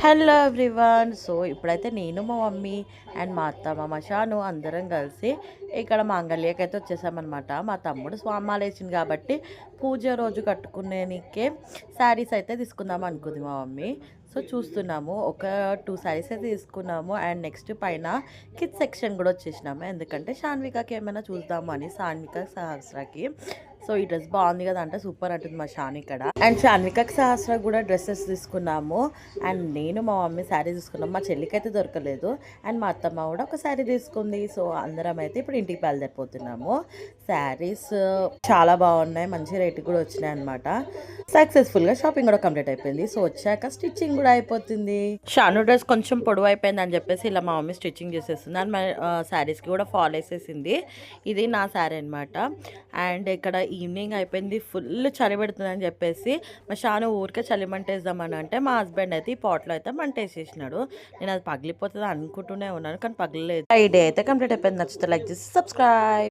Hello everyone. So ఇప్పుడైతే నేను మా మమ్మీ అండ్ మా అత్త మా షాను అందరం కలిసి ఇక్కడ మాంగళ్యకి అయితే వచ్చేసామన్నమాట. మా తమ్ముడు స్వామాలు వేసింది కాబట్టి పూజ రోజు కట్టుకునేనికే శారీస్ అయితే తీసుకుందాం అనుకుంది మా మమ్మీ. సో చూస్తున్నాము, ఒక 2 శారీస్ అయితే తీసుకున్నాము. అండ్ నెక్స్ట్ పైన కిడ్స్ సెక్షన్ కూడా వచ్చేసినాము, ఎందుకంటే షాన్వికాకి ఏమైనా చూద్దాము అని, సాన్విక సహస్రకి. సో ఈ డ్రెస్ బాగుంది కదా అంటే సూపర్ అంటుంది మా షాన్ ఇక్కడ. అండ్ షాన్వికకి సహస్ర కూడా డ్రెస్సెస్ తీసుకున్నాము. అండ్ నేను మా మమ్మీ శారీ తీసుకున్నాము. మా చెల్లికి అయితే దొరకలేదు. అండ్ మా అత్తమ్మ కూడా ఒక శారీ తీసుకుంది. సో అందరం అయితే ఇప్పుడు ఇంటికి బయలుదేరిపోతున్నాము. శారీస్ చాలా బాగున్నాయి, మంచి రేటు కూడా వచ్చినాయి అనమాట. సక్సెస్ఫుల్గా షాపింగ్ కూడా కంప్లీట్ అయిపోయింది. సో వచ్చాక స్టిచ్చింగ్ కూడా అయిపోతుంది. షాను డ్రెస్ కొంచెం పొడవు అయిపోయింది అని చెప్పేసి ఇలా మా మమ్మీ స్టిచ్చింగ్ చేసేస్తుంది. అండ్ మా శారీస్కి కూడా ఫాల్ వేసేసింది. ఇది నా శారీ అనమాట. అండ్ ఇక్కడ ఈవినింగ్ అయిపోయింది, ఫుల్ చలి పెడుతుంది అని చెప్పేసి మా షాను ఊరికే చలి మంటేద్దామని అంటే మా హస్బెండ్ అయితే ఈ పాట్లో అయితే మంటేసేసినాడు. నేను అది పగిలిపోతుంది అనుకుంటూనే ఉన్నాను, కానీ పగలలేదు. ఈ డే అయితే కంప్లీట్ అయిపోయింది. నచ్చితే లైక్ చేసి సబ్స్క్రైబ్.